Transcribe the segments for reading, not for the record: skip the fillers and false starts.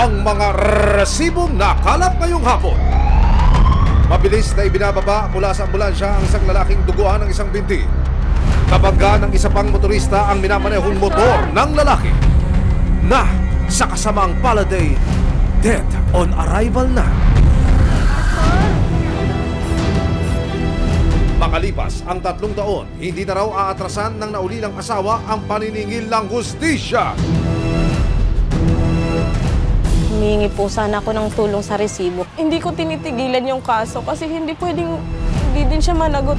ang mga resibong nakalap ngayong hapon. Mabilis na ibinababa mula sa ambulansya ang isang lalaking duguan ng isang binti. Kabangga ng isa pang motorista ang minamanehong motor ng lalaki na sa kasamaang palad dead on arrival na. Makalipas ang 3 taon, hindi na raw aatrasan ng naulilang asawa ang paniningil ng hustisya. Humingi po sana ako ng tulong sa resibo. Hindi ko tinitigilan yung kaso kasi hindi din siya managot.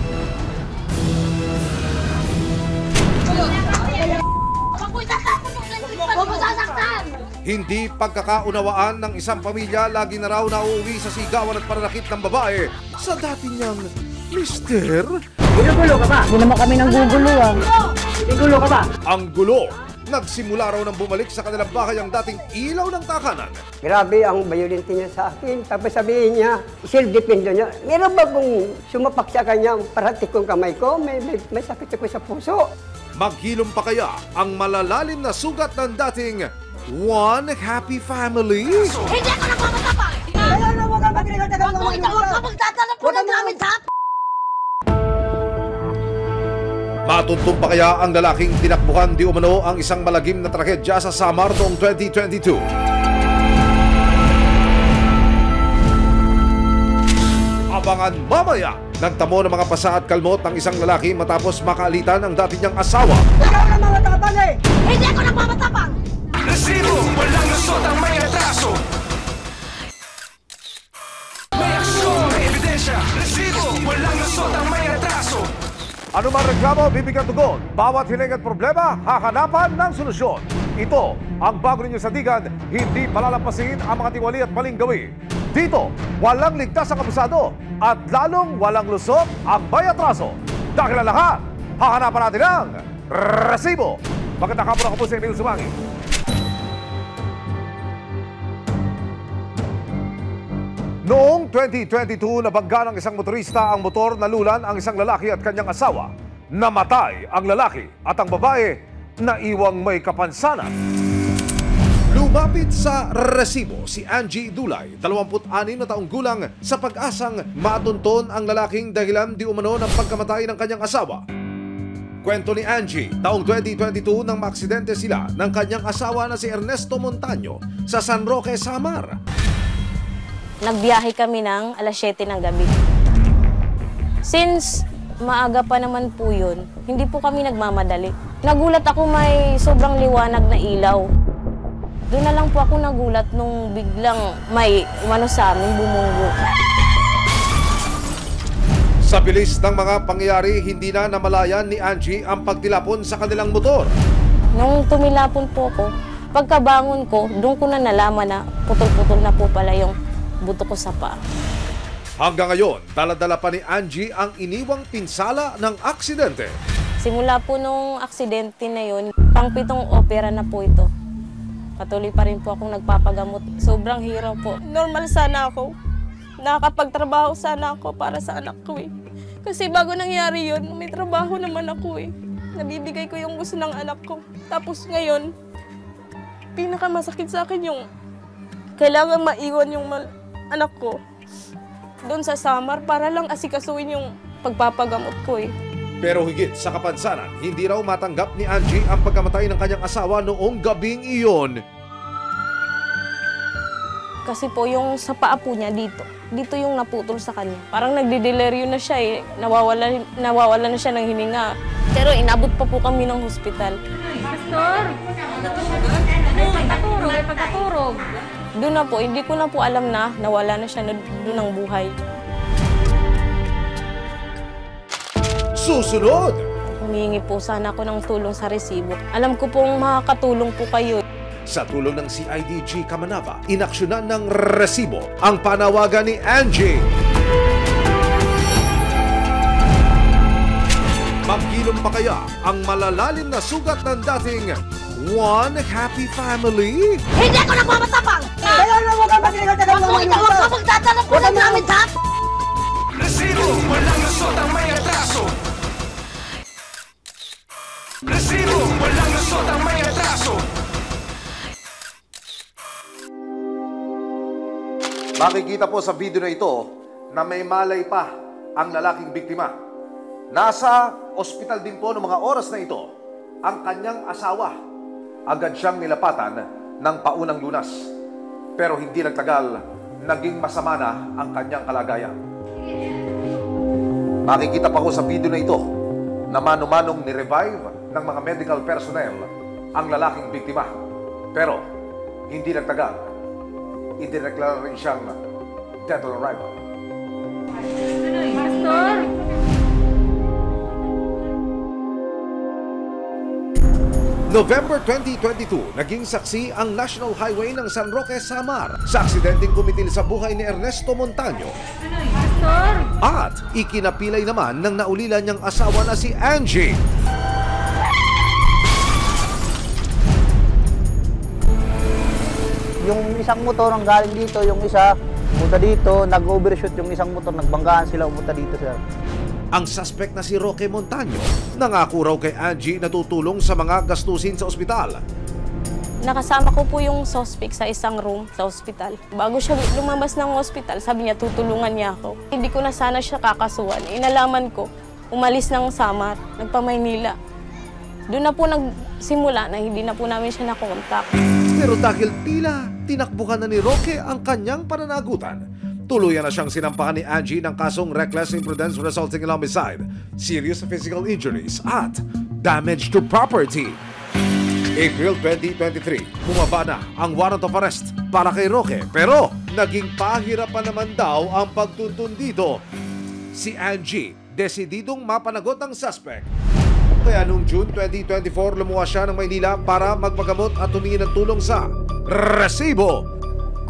Hindi pagkakaunawaan ng isang pamilya, lagi na raw nauuwi sa sigawan at pananakit ng babae sa dati niyang mister. Ginugulo ka ba? Hindi naman kami nang guguluhan. Ginugulo ka ba? Ang gulo, nagsimula raw nang bumalik sa kanilang bahay ang dating ilaw ng takanan. Grabe ang violent niya sa akin. Tapos sabihin niya, self-defense niya. Meron ba kung sumapak sa kanya, paratik kong kamay ko, may sakit ako sa puso. Maghilom pa kaya ang malalalim na sugat ng dating one happy family? Hindi ako nagmamatapang! Kaya na wag kang magregal-tagal ng mga Huwag ka magtatalap po ng namin sa... Matuntun pa kaya ang lalaking tinakbuhan di umano ang isang malagim na trahedya sa Samar noong 2022? Abangan mamaya! Nagtamo ng mga pasa at kalmot ng isang lalaki matapos makaalitan ang dati niyang asawa. Ikaw na mamatapang eh! Hindi ako nagmamatapang! Resibo, walang lusot ang may atraso. May aksyon, may ebidensya. Resibo, walang lusot ang may atraso. Ano man reklamo, bibigyan tugon. Bawat hiling at problema, hahanapan ng solusyon. Ito ang bago ninyo sandigan, hindi palalampasin ang mga tiwali at maling gawi. Dito, walang ligtas ang abusado at lalong walang lusot ang may atraso. Dahil ang lahat, hahanapan natin ang resibo. Magandang hapon, ako po si Emil Sumangi. Noong 2022, nabangga ng isang motorista ang motor, nalulan ang isang lalaki at kanyang asawa. Namatay ang lalaki at ang babae na iwang may kapansanan. Lumapit sa resibo si Angie Dulay, 26 na taong gulang, sa pag-asang matunton ang lalaking dahilan di umano ng pagkamatay ng kanyang asawa. Kwento ni Angie, taong 2022 nang maaksidente sila ng kanyang asawa na si Ernesto Montaño sa San Roque, Samar. Nagbiyahe kami ng alas 7 ng gabi. Since maaga pa naman po yun, hindi po kami nagmamadali. Nagulat ako may sobrang liwanag na ilaw. Doon na lang po ako nagulat nung biglang may umano sa amin bumunggo. Sa bilis ng mga pangyayari, hindi na namalayan ni Angie ang pagtilapon sa kanilang motor. Nung tumilapon po ako, pagkabangon ko, doon ko na nalaman na putol-putol na po pala yung buto ko sa paa. Hanggang ngayon, dala-dala pa ni Angie ang iniwang pinsala ng aksidente. Simula po nung aksidente na yun, pang-7 opera na po ito. Patuloy pa rin po akong nagpapagamot. Sobrang hirap po. Normal sana ako. Nakakapagtrabaho sana ako para sa anak ko eh. Kasi bago nangyari yun, may trabaho naman ako eh. Nabibigay ko yung gusto ng anak ko. Tapos ngayon, pinakamasakit sa akin yung kailangan maiwan yung anak ko doon sa Samar para lang asikasuin yung pagpapagamot ko eh. Pero higit sa kapansanan, hindi raw matanggap ni Angie ang pagkamatay ng kanyang asawa noong gabing iyon. Kasi po yung sa paa po niya dito yung naputol sa kanya. Parang nagdideleryo na siya eh, nawawala na siya ng hininga. Pero inabot pa po kami ng hospital. Pastor, pagkaturog. Doon na po, hindi ko na po alam na nawala na siya doon ng buhay. Susunod! Humingi po sana ako ng tulong sa resibo. Alam ko pong makakatulong po kayo. Sa tulong ng CIDG Kamanava, inaksyonan ng resibo ang panawagan ni Angie. Maghilom pa kaya ang malalalim na sugat ng dating one happy family? Hindi ako nagmamatapang! Kaya na wag kang magregal-tagal ng mga Huwag ka magtatalap po ng namin sa... Resibo, walang lusot ang may atraso. Resibo, walang lusot ang may atraso. Makikita po sa video na ito na may malay pa ang lalaking biktima. Nasa ospital din po noong mga oras na ito ang kanyang asawa. Agad siyang nilapatan ng paunang lunas. Pero hindi nagtagal, naging masama na ang kanyang kalagayan. Makikita pa ko sa video na ito na mano-manong ni-revive ng mga medical personnel ang lalaking biktima. Pero hindi nagtagal, idineklara rin siyang dead on arrival. Pastor! November 2022, naging saksi ang National Highway ng San Roque, Samar sa aksidenteng kumitil sa buhay ni Ernesto Montaño. Pastor! At ikinapilay naman ng naulila niyang asawa na si Angie. Yung isang motor ang galing dito, yung isa punta dito, nag-overshoot yung isang motor, nagbanggaan sila umunta dito, sir. Ang suspect na si Roque Montaño, nangako raw kay Angie na tutulong sa mga gastusin sa ospital. Nakasama ko po yung suspect sa isang room sa ospital. Bago siya lumabas ng ospital, sabi niya tutulungan niya ako. Hindi ko na sana siya kakasuhan. Inalaman ko, umalis ng Samar, nagpa-Maynila. Doon na po nagsimula na hindi na po namin siya nakontak. Pero dahil tila tinakbuhan na ni Roque ang kanyang pananagutan, tuluyan na siyang sinampahan ni Angie ng kasong reckless imprudence resulting in homicide, serious physical injuries at damage to property. April 2023, bumaba na ang warrant of arrest para kay Roque, pero naging pahirapan naman daw ang pagtuntun dito. Si Angie, desididong mapanagot ang suspect. Kaya noong June 2024, lumuwas siya ng Maynila para magpagamot at humingi ng tulong sa resibo.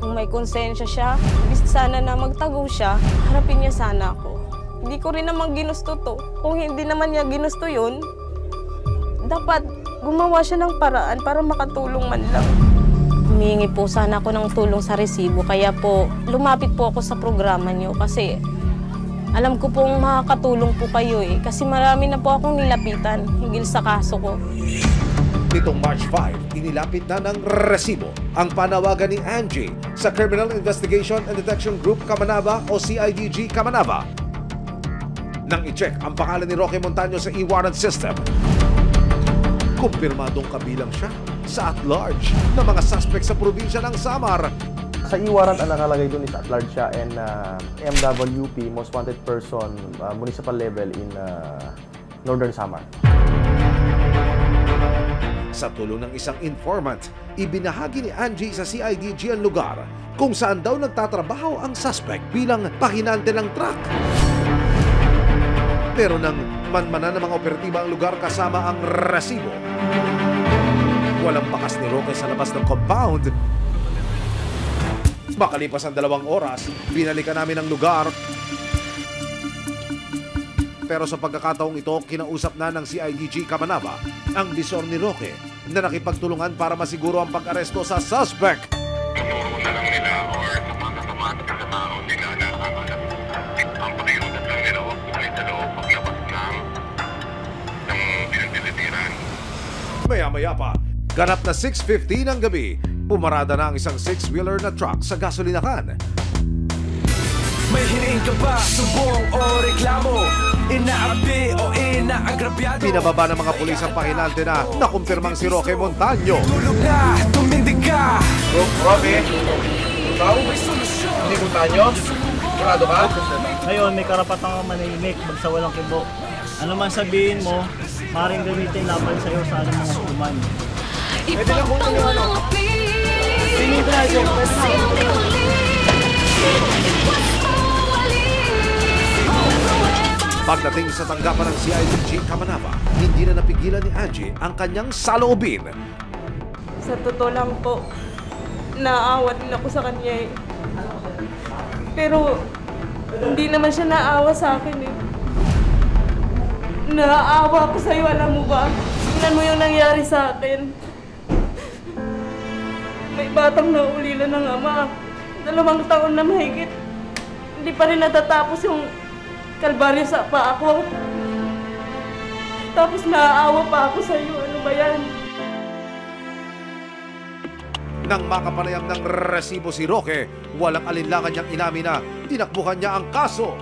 Kung may konsensya siya, ibig sana na magtago siya, harapin niya sana ako. Hindi ko rin naman ginusto to. Kung hindi naman niya ginusto yun, dapat gumawa siya ng paraan para makatulong man lang. Humingi po sana ako ng tulong sa resibo, kaya po lumapit po ako sa programa niyo kasi alam ko pong makakatulong po kayo kasi marami na po akong nilapitan higil sa kaso ko. Nitong March 5, inilapit na ng resibo ang panawagan ni Angie sa Criminal Investigation and Detection Group Kamanava o CIDG Kamanava. Nang i-check ang pangalan ni Roque Montaño sa e-warrant system, kumpirmadong kabilang siya sa at-large ng mga suspect sa probinsya ng Samar. Sa e-warrant, ang nakalagay doon is at-large siya and MWP, Most Wanted Person, municipal level in Northern Samar. Sa tulong ng isang informant, ibinahagi ni Angie sa CIDG ang lugar kung saan daw nagtatrabaho ang suspect bilang pahinante ng truck. Pero nang manmanan ng mga operatiba ang lugar kasama ang resibo, walang bakas ni Roque sa labas ng compound. Makalipas ang 2 oras, binalikan namin ang lugar. Pero sa pagkakataong ito, kinausap na ng CIDG Kamanava ang bisor ni Roque na nakipagtulungan para masiguro ang pag-aresto sa suspect. Tuturo na lang nila or automatic sa tao nila na ang pakiusap lang nila o kung sa loob paglabas ng pinagdilitiran. Maya-maya pa, ganap na 6:50 ng gabi, pumarada na ang isang 6-wheeler na truck sa gasolinahan. May hiniing ka ba, sumbong o reklamo? Inaapi o inaagrabyado? Pinababa ng mga pulis ang pahinante na nakumpirmang si Roque Montaño. Tulog na, tumindig ka. Roque, ikaw? Hindi Montaño? Sigurado ka? Ngayon, may karapatan ka manahimik, magsawalang kibo. Ano man sabihin mo, maaaring gamitin laban sa'yo sa anong mga hukuman. Pwede lang kung ano. Pagdating sa tanggapan ng CIDG Kamanava, hindi na napigilan ni Angie ang kanyang saloobin. Sa totoo lang po, naawa din ako sa kanya Pero hindi naman siya naawa sa akin Naawa ako sa'yo, alam mo ba? Tingnan mo yung nangyari sa akin. May batang naulila ng ama. 2 taon na mahigit. Hindi pa rin natatapos yung kalbaryo sa paa ko. Tapos naaawa pa ako sa'yo. Ano ba yan? Nang makapanayam ng resibo si Roque, walang alinlangan niyang inamin na tinakbuhan niya ang kaso.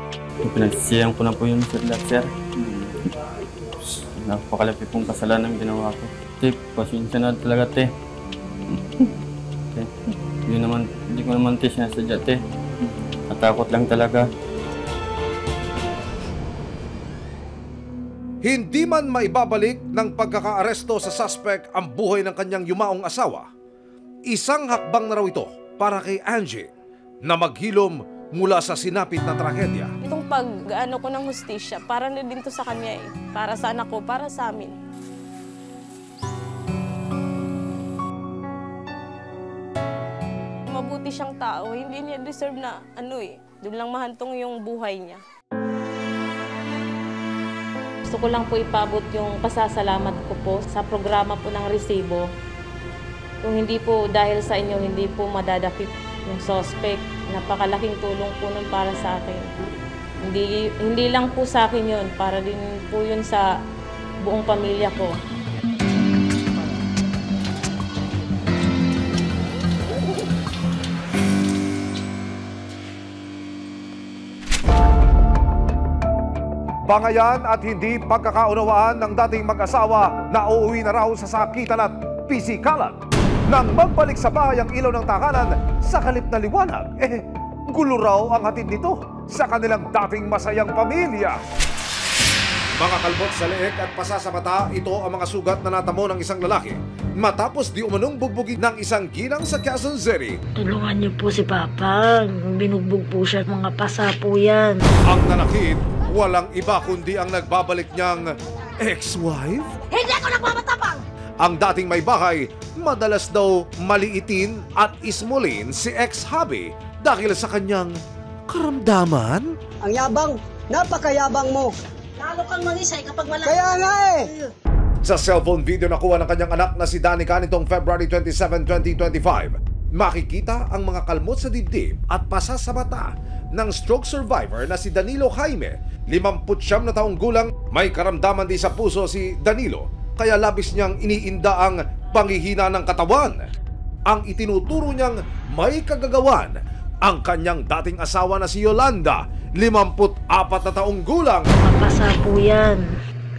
Pinagsisiyang ko na po yung sir. Napakalapit pong kasalanan ng ginawa ko. Te, pasensya na talaga, te. Te, hindi ko naman te sinasadya, te. Natakot lang talaga. Hindi man maibabalik ng pagkakaaresto sa suspect ang buhay ng kanyang yumaong asawa, isang hakbang na raw ito para kay Angie na maghilom mula sa sinapit na trahedya. Itong pag-ano ko ng hustisya, para na din to sa kanya eh. Para sa anak ko, para sa amin. Mabuti siyang tao, hindi niya deserve na doon lang mahantong yung buhay niya. Gusto ko lang po ipabot yung pasasalamat ko po sa programa po ng resibo. Kung hindi po dahil sa inyo, hindi po madadakip yung suspect. Napakalaking tulong po nun para sa akin. Hindi lang po sa akin yun, para din po yun sa buong pamilya ko. Bangayan at hindi pagkakaunawaan ng dating mag-asawa na uuwi na raw sa sakitan at pisikalan. Nang magbalik sa bahay ang ilaw ng tahanan sa kalip na liwanag, gulo raw ang hatid nito sa kanilang dating masayang pamilya. Mga kalbot sa leeg at pasa sa mata, ito ang mga sugat na natamo ng isang lalaki matapos di umanong bugbugin ng isang ginang sa Quezon City. Tulungan niyo po si Papa. Binugbog po siya. Mga pasa po yan. Ang nanakit, walang iba kundi ang nagbabalik niyang ex-wife? Hindi ako nagmamatapang! Ang dating may bahay, madalas daw maliitin at ismulin si ex-hubby dahil sa kanyang karamdaman. Ang yabang, napakayabang mo. Lalo kang mangisay kapag malaki. Kaya nga eh! Sa cellphone video na kuha ng kanyang anak na si Danica nitong February 27, 2025, makikita ang mga kalmot sa dibdib at pasa sa mata ng stroke survivor na si Danilo Jaime. 59 na taong gulang, may karamdaman din sa puso si Danilo, kaya labis niyang iniinda ang panghihina ng katawan. Ang itinuturo niyang may kagagawan ang kanyang dating asawa na si Yolanda, 54 na taong gulang. Mapasa po yan.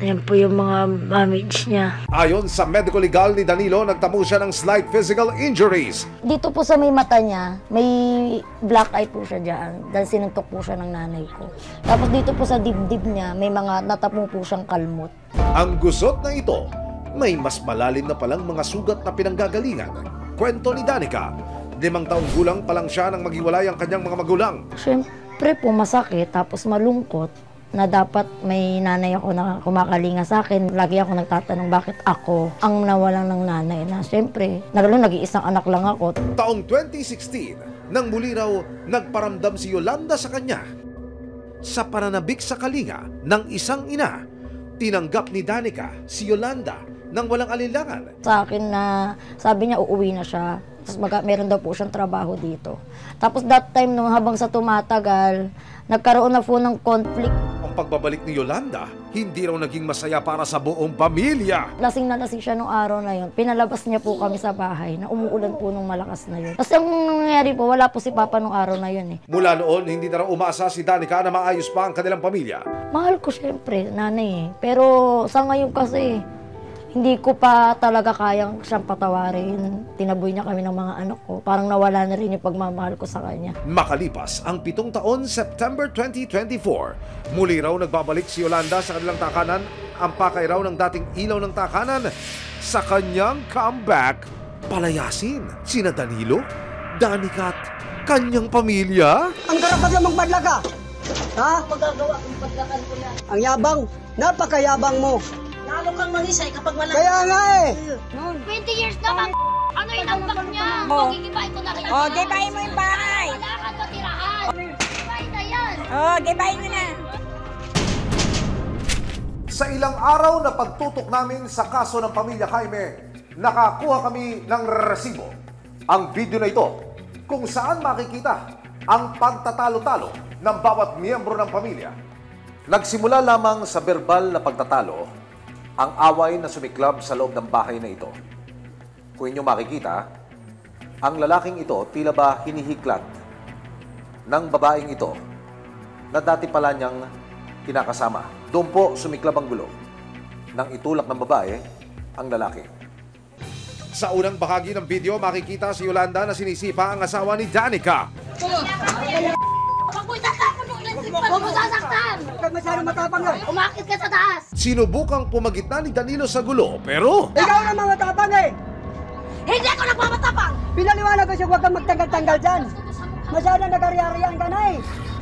Ayan po yung mga damage niya. Ayon sa medical legal ni Danilo, nagtamo siya ng slight physical injuries. Dito po sa may mata niya, may black eye po siya dyan. Dahil sinuntok po siya ng nanay ko. Tapos dito po sa dibdib niya, may mga natapong po siyang kalmot. Ang gusot na ito, may mas malalim na palang mga sugat na pinanggagalingan. Kwento ni Danica, 5 taong gulang pa lang siya nang maghiwalay ang kanyang mga magulang. Siyempre po masakit, tapos malungkot na dapat may nanay ako na kumakalinga sa akin. Lagi ako nagtatanong bakit ako ang nawalan ng nanay na siyempre, nag-iisang anak lang ako. Taong 2016, nang muli raw nagparamdam si Yolanda sa kanya. Sa pananabik sa kalinga ng isang ina, tinanggap ni Danica si Yolanda nang walang alinlangan. Sa akin na sabi niya uuwi na siya. Tapos meron daw po siyang trabaho dito. Tapos that time, nung habang sa tumatagal, nagkaroon na po ng conflict. Ang pagbabalik ni Yolanda, hindi raw naging masaya para sa buong pamilya. Lasing na lasing siya nung araw na yun. Pinalabas niya po kami sa bahay na umuulan po nung malakas na yun. Tapos ang nangyari po, wala po si Papa nung araw na yun eh. Mula noon, hindi na raw umasa si Danica na maayos pa ang kanilang pamilya. Mahal ko siyempre, nanay eh. Pero sa ngayon kasi, hindi ko pa talaga kayang siyang patawarin. Tinaboy niya kami ng mga anak ko. Parang nawala na rin yung pagmamahal ko sa kanya. Makalipas ang 7 taon, September 2024, muli raw nagbabalik si Yolanda sa kanilang takanan. Ang pakay raw ng dating ilaw ng takanan sa kanyang comeback. Palayasin sina Danilo, Danica at kanyang pamilya. Ang karapatan mong padla ka! Ha? Magagawa kong paglakan ko yan. Ang yabang, napakayabang mo. Lalo kang mangisay kapag malaki. Kaya nga eh! 20 years naman. Ano yung ambak niya? Magigibahin ko na kayo. Gibahin mo yung bahay. Wala kang matirahan. Gibahin na yan. Gibahin mo na. Sa ilang araw na pagtutok namin sa kaso ng pamilya Jaime, nakakuha kami ng resibo. Ang video na ito, kung saan makikita ang pagtatalo-talo ng bawat miyembro ng pamilya. Nagsimula lamang sa verbal na pagtatalo ang away na sumiklab sa loob ng bahay na ito. Kung inyo makikita, Ang lalaking ito tila ba hinihiklat ng babaeng ito na dati pala niyang kinakasama. Doon po sumiklab ang gulo nang itulak ng babae ang lalaki. Sa unang bahagi ng video, makikita si Yolanda na sinisipa ang asawa ni Danica. Huwag mo sasaktan! Huwag masyadong matapang yun. Umakit ka sa taas! Sinubukang pumagitna ni Danilo sa gulo, pero Ikaw naman matapang eh! Hindi ako nagmamatapang! Pinaliwanag ko siya, huwag kang magtanggal-tanggal dyan. Masyadong nagariarihan ka na eh.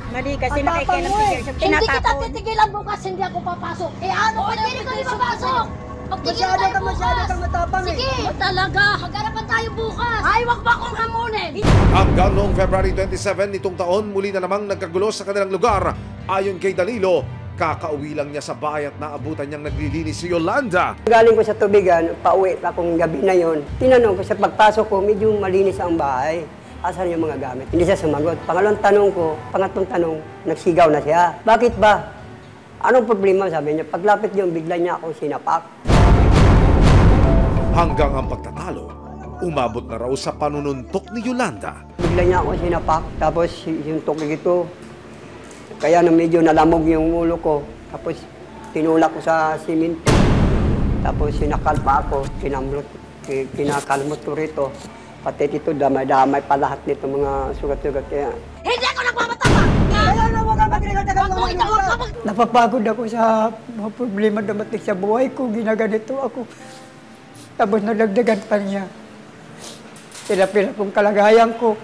Mali kasi Ang tapang nakikialam mo eh. siya. Hindi kita Tinatapon. titigilan bukas, hindi ako papasok. Eh ano ba hindi ko papasok? Magtigilan tayo Masyado bukas. kang matapang eh. Sige, talaga. Hagarapan tayo bukas. Ay, wag ba akong hamunin? hanggang noong February 27 nitong taon, muli na namang nagkagulo sa kanilang lugar. Ayon kay Danilo, kakauwi lang niya sa bahay at naabutan niyang naglilinis si Yolanda. Galing ko sa tubigan, pauwi akong gabi na yon. Tinanong ko sa pagpasok ko, medyo malinis ang bahay. Asan yung mga gamit? Hindi siya sumagot. Pangalawang tanong, nagsigaw na siya. Bakit ba? Anong problema? Sabi niya, paglapit niyo, bigla niya akong sinapak. Hanggang ang pagtatalo, umabot na raw sa panununtok ni Yolanda. Bigla niya akong sinapak, tapos yung tukig ito, kaya na medyo nalamog yung ulo ko. Tapos tinulak ko sa simento. Tapos sinakal pa ako, kinakalmot ko rito. Pati dito, damay-damay pa lahat nito mga sugat-sugat. Kaya Hindi ako nagmamatapang! kaya na huwag kang magregal-tagal. Napapagod ako sa mga problema dumating sa buhay ko. Ginaganito ako. Tapos nalagdagan pa niya. Pila-pila kong kalagayan ko.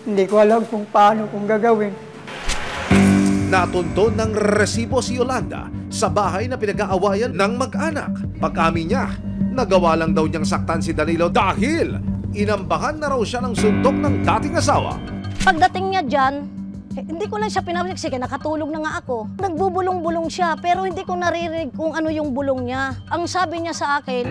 Hindi ko alam kung paano kung gagawin. Natunto ng resibo si Yolanda sa bahay na pinag-aawayan ng mag-anak. Pag-amin niya, nagawa lang daw niyang saktan si Danilo dahil inambahan na raw siya ng suntok ng dating asawa. Pagdating niya dyan, hindi ko lang siya pinabalik. Sige, nakatulog na nga ako. Nagbubulong-bulong siya, pero hindi ko naririnig kung ano yung bulong niya. Ang sabi niya sa akin,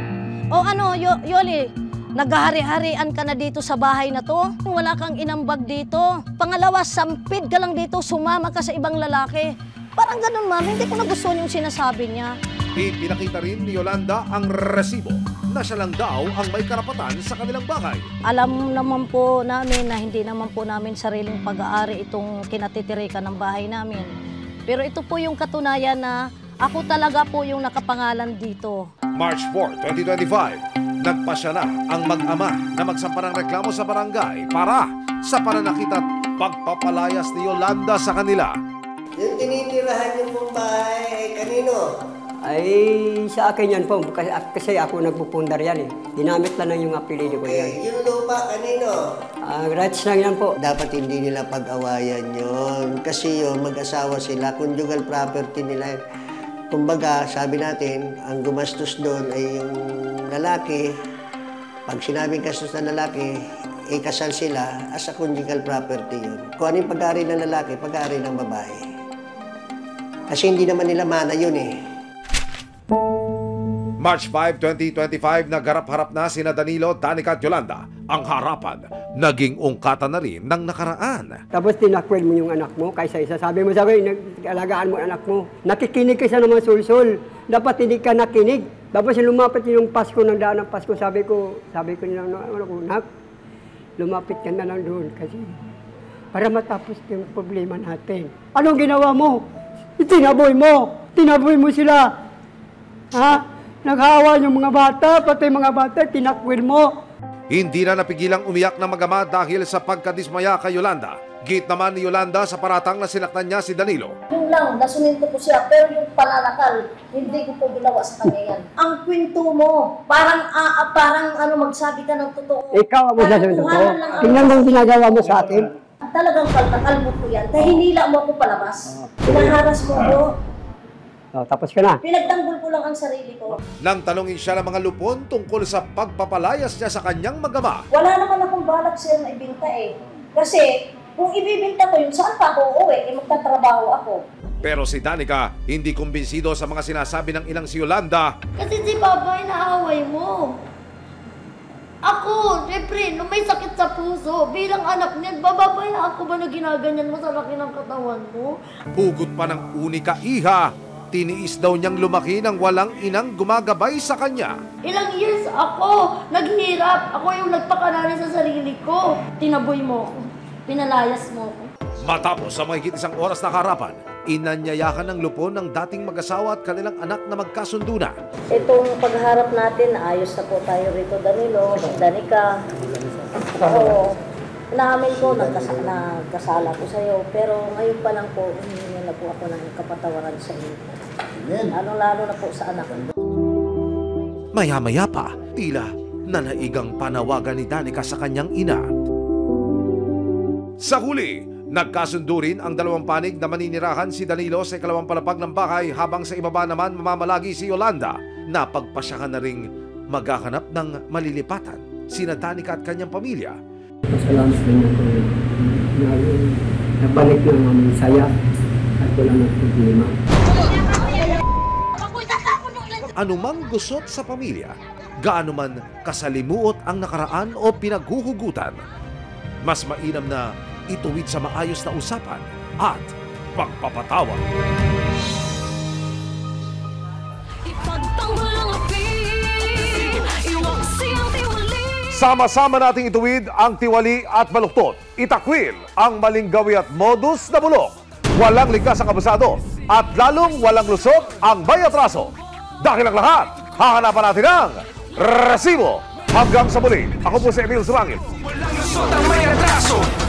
Yoli, naghahari-harian ka na dito sa bahay na to. Wala kang inambag dito. Pangalawa, sampid ka lang dito, sumama ka sa ibang lalaki. Parang ganun, ma'am. Hindi ko nagustuhan yung sinasabi niya. Ipinakita rin ni Yolanda ang resibo na siya lang daw ang may karapatan sa kanilang bahay. Alam naman po namin na hindi naman po namin sariling pag-aari itong kinatitirikan ng bahay namin. Pero ito po yung katunayan na ako talaga po yung nakapangalan dito. March 4, 2025, nagpasya na ang mag-ama na magsampa ng reklamo sa barangay para sa pananakit at pagpapalayas ni Yolanda sa kanila. Yung tinitirahan niyo pong bahay ay kanino? Ay, sa akin yan po. Kasi ako nagpupundar yan eh. Ginamit lang yung apelido ko yan. Yung lupa kanino? Rights lang yan po. Dapat hindi nila pag-awayan yon. Kasi yun, mag-asawa sila. Conjugal property nila. Kumbaga, sabi natin, ang gumastos doon ay yung lalaki. Pag sinabing gastos ng lalaki, kasal sila as a conjugal property yun. Kung ano yung pag-aari ng lalaki, pag-aari ng babae. Kasi hindi naman nila mana yun eh. March 5, 2025, nagharap-harap na sina Danilo, Danica at Yolanda. Ang harapan, naging ungkatan na rin ng nakaraan. Tapos tinakwil mo yung anak mo, kaysa isa. Sabi mo sa akin, alagaan mo anak mo. Nakikinig ka sa naman sulsul. Dapat hindi ka nakinig. Tapos lumapit yung Pasko ng daan ng Pasko. Sabi ko niya, nak, lumapit ka na lang doon kasi para matapos yung problema natin. Anong ginawa mo? Tinaboy mo sila. Ha? Naghawa yung mga bata, pati mga bata, tinakwil mo. Hindi na napigilang umiyak ng mag-ama dahil sa pagkadismaya kay Yolanda. Gate naman ni Yolanda sa paratang na sinaktan niya si Danilo. Yung lang, nasuninto ko siya, pero yung pananakal, hindi ko po ginawa sa kanya yan. Ang kwento mo, parang magsabi ka ng totoo. Ikaw ang magsasabi ng totoo. Tingnan mo ang ginagawa mo sa akin. Talagang kaltakal mo ko yan, dahil hinila mo ako palabas. Pinaharas mo ako. Tapos ka na. Pinagtanggol ko lang ang sarili ko. Nang tanongin siya ng mga lupon tungkol sa pagpapalayas niya sa kanyang mag-ama. Wala naman akong balak sir na ibinta eh. Kasi kung ibibinta ko yun, saan pa ako uuwi? Magtatrabaho ako. Pero si Danica, hindi kumbinsido sa mga sinasabi ng inang si Yolanda. Kasi si Papa, inaaway mo. Ako, siyempre, nung may sakit sa puso, bilang anak niyan, bababaya ako ba na ginaganyan mo sa laki ng katawan mo? Hugot pa ng unika iha Tiniis daw niyang lumaki nang walang inang gumagabay sa kanya. Ilang years ako naghirap. Ako yung nagpakanali sa sarili ko. Tinaboy mo ako. Pinalayas mo ako. Matapos sa mahigit isang oras na harapan, inanyayakan ng lupon ng dating mag-asawa at kanilang anak na magkasundo na. Itong pagharap natin, ayos na po tayo rito, Danilo, Danica. Oo. Naamin ko, nagkasala ko sa'yo, pero ngayon pa lang po, humingi na po ako ng kapatawaran sa iyo. Lalo na po sa anak. Maya-maya pa, tila nanaigang panawagan ni Danica sa kanyang ina. Sa huli, nagkasundo rin ang dalawang panig na maninirahan si Danilo sa ikalawang palapag ng bahay habang sa ibaba naman mamamalagi si Yolanda na pagpasyahan na ring maghahanap ng malilipatan sina Danica at kanyang pamilya. Pasalamat din ako na nabalik na namin saya at wala ng problema. Anumang gusot sa pamilya, gaano man kasalimuot ang nakaraan o pinaghuhugutan, mas mainam na ituwid sa maayos na usapan at pagpapatawad. Sama-sama nating ituwid ang tiwali at baluktot. Itakwil ang maling gawi at modus na bulok. Walang ligtas ang abusado at lalong walang lusot ang may atraso. Dahil ang lahat, hahanapan natin ang resibo. Hanggang sa muli, ako po si Emil Surangil. Walang lusot ang may atraso.